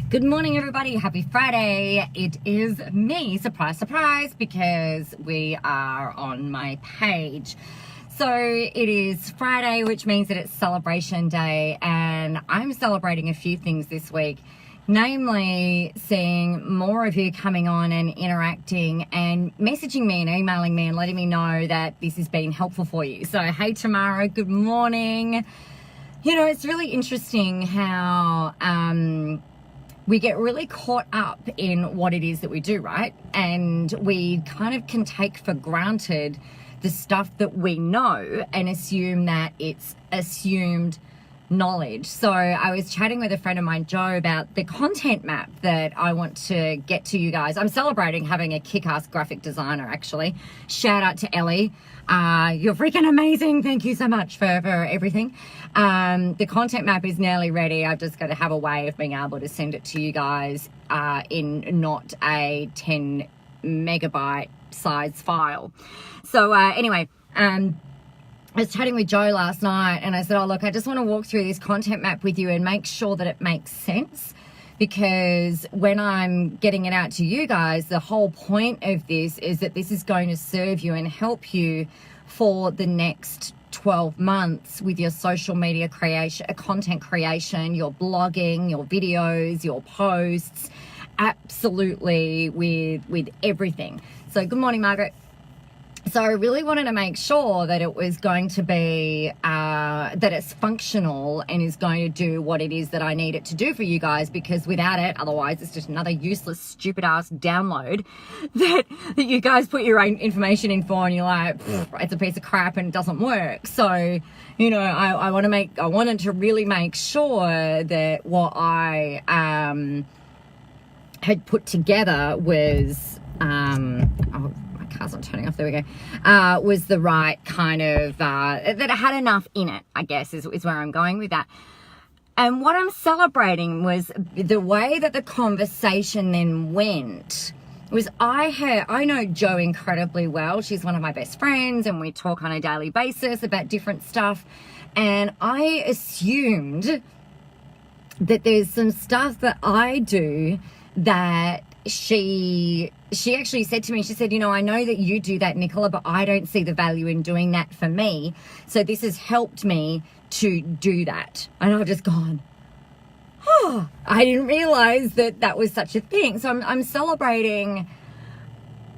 Good morning, everybody. Happy Friday. It is me, surprise, surprise, because we are on my page. So it is Friday, which means that it's celebration day, and I'm celebrating a few things this week, namely seeing more of you coming on and interacting and messaging me and emailing me and letting me know that this has been helpful for you. So, hey, Tamara, good morning. You know, it's really interesting how we get really caught up in what it is that we do, right? And we kind of can take for granted the stuff that we know and assume that it's assumed knowledge. So I was chatting with a friend of mine, Joe, about the content map that I want to get to you guys. I'm celebrating having a kick-ass graphic designer, actually. Shout out to Ellie. You're freaking amazing. Thank you so much for everything. The content map is nearly ready. I've just got to have a way of being able to send it to you guys in not a 10 megabyte size file. So anyway, I was chatting with Joe last night and I said, oh, look, I just want to walk through this content map with you and make sure that it makes sense, because when I'm getting it out to you guys, the whole point of this is that this is going to serve you and help you for the next 12 months with your social media creation, content creation, your blogging, your videos, your posts, absolutely with everything. So good morning, Margaret. So I really wanted to make sure that it was going to be, that it's functional and is going to do what it is that I need it to do for you guys, because without it, otherwise it's just another useless, stupid ass download that you guys put your own information in for and you're like, it's a piece of crap and it doesn't work. So, you know, I wanted to really make sure that what I had put together was, car's not turning off, there we go, was the right kind of, that it had enough in it, I guess, is where I'm going with that. And what I'm celebrating was the way that the conversation then went was I know Jo incredibly well. She's one of my best friends and we talk on a daily basis about different stuff. And I assumed that there's some stuff that I do that she actually said to me, she said, you know, I know that you do that, Nicola, but I don't see the value in doing that for me. So this has helped me to do that. And I've just gone, oh, I didn't realize that that was such a thing. So I'm celebrating,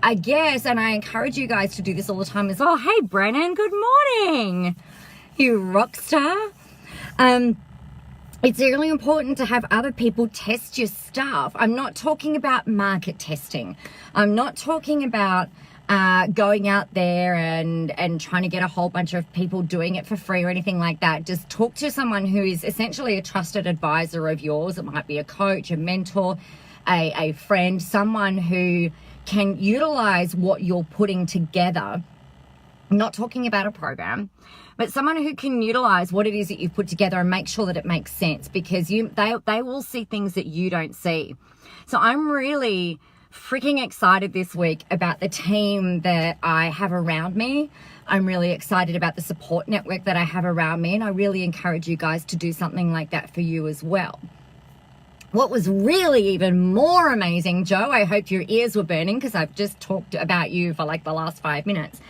I guess, and I encourage you guys to do this all the time as well. Hey, Brennan, good morning, you rock star. It's really important to have other people test your stuff. I'm not talking about market testing. I'm not talking about going out there and trying to get a whole bunch of people doing it for free or anything like that. Just talk to someone who is essentially a trusted advisor of yours. It might be a coach, a mentor, a friend, someone who can utilize what you're putting together. I'm not talking about a program, but someone who can utilize what it is that you've put together and make sure that it makes sense, because they will see things that you don't see. So I'm really freaking excited this week about the team that I have around me. I'm really excited about the support network that I have around me, and I really encourage you guys to do something like that for you as well. What was really even more amazing, Joe, I hope your ears were burning because I've just talked about you for like the last 5 minutes.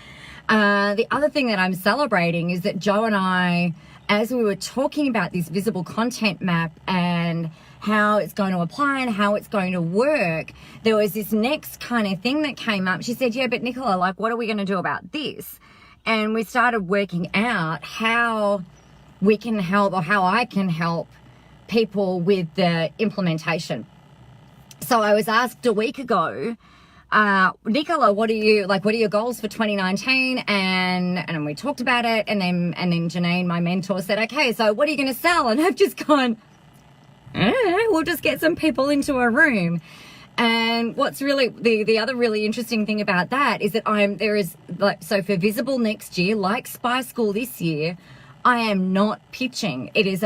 The other thing that I'm celebrating is that Joe and I, as we were talking about this visible content map and how it's going to apply and how it's going to work, there was this next kind of thing that came up. She said, yeah, but Nicola, like, what are we going to do about this? And we started working out how we can help, or how I can help people with the implementation. So I was asked a week ago, Nicola, what are your goals for 2019? And we talked about it, and then Janine, my mentor, said, okay, so what are you going to sell? And I've just gone, we'll just get some people into a room. And what's really the other really interesting thing about that is that so for Visible next year, like Spy School this year, I am not pitching. It is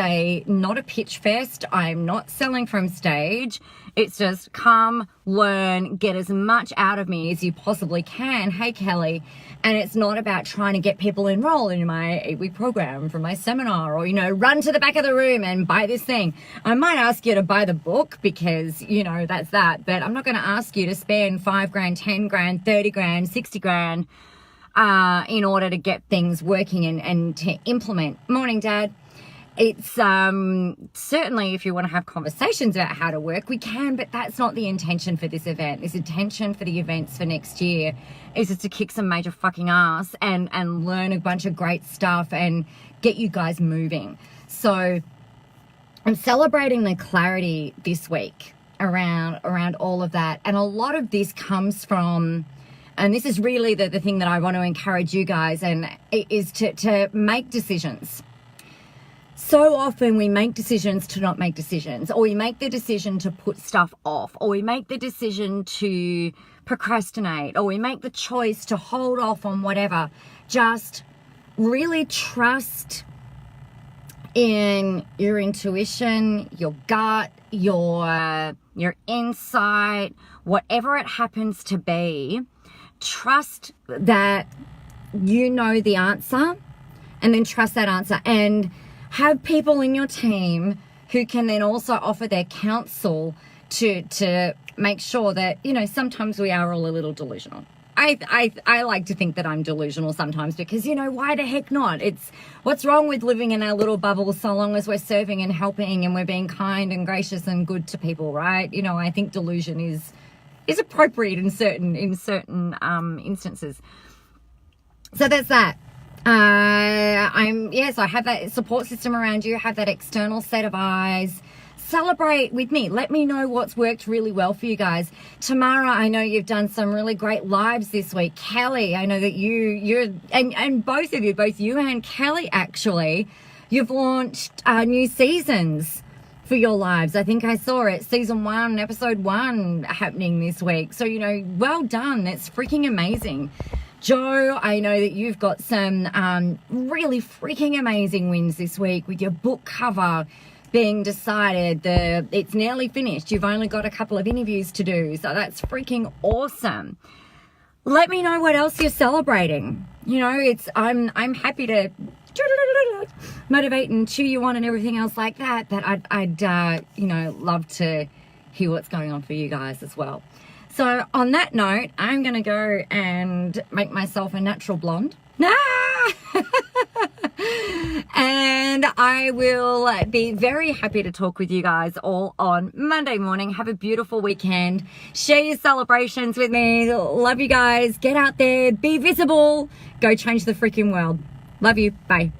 not a pitch fest. I'm not selling from stage. It's just come, learn, get as much out of me as you possibly can. Hey, Kelly. And it's not about trying to get people enrolled in my 8-week program from my seminar or, run to the back of the room and buy this thing. I might ask you to buy the book because, that's that. But I'm not going to ask you to spend $5,000, $10,000, $30,000, $60,000 in order to get things working and to implement. Morning, Dad. It's certainly if you want to have conversations about how to work, we can, but that's not the intention for this event. This intention for the events for next year is just to kick some major fucking ass and learn a bunch of great stuff and get you guys moving. So I'm celebrating the clarity this week around all of that. And a lot of this comes from, and this is really the thing that I want to encourage you guys, and it is to make decisions. So often we make decisions to not make decisions, or we make the decision to put stuff off, or we make the decision to procrastinate, or we make the choice to hold off on whatever. Just really trust in your intuition, your gut, your insight, whatever it happens to be. Trust that you know the answer, and then trust that answer, and have people in your team who can then also offer their counsel to make sure that, sometimes we are all a little delusional. I like to think that I'm delusional sometimes because, why the heck not? It's what's wrong with living in our little bubble so long as we're serving and helping and we're being kind and gracious and good to people, right? I think delusion is appropriate in certain instances. So that's that. I have that support system around you, have that external set of eyes. Celebrate with me. Let me know what's worked really well for you guys. Tamara, I know you've done some really great lives this week. Kelly, I know that you're both of you, both you and Kelly actually, you've launched new seasons for your lives. I think I saw it, season 1, episode 1 happening this week. So, well done. That's freaking amazing. Joe, I know that you've got some really freaking amazing wins this week with your book cover being decided. It's nearly finished. You've only got a couple of interviews to do. So that's freaking awesome. Let me know what else you're celebrating. I'm happy to motivate and cheer you on and everything else like that. But I'd love to hear what's going on for you guys as well. So on that note, I'm going to go and make myself a natural blonde. And I will be very happy to talk with you guys all on Monday morning. Have a beautiful weekend. Share your celebrations with me. Love you guys. Get out there. Be visible. Go change the freaking world. Love you. Bye.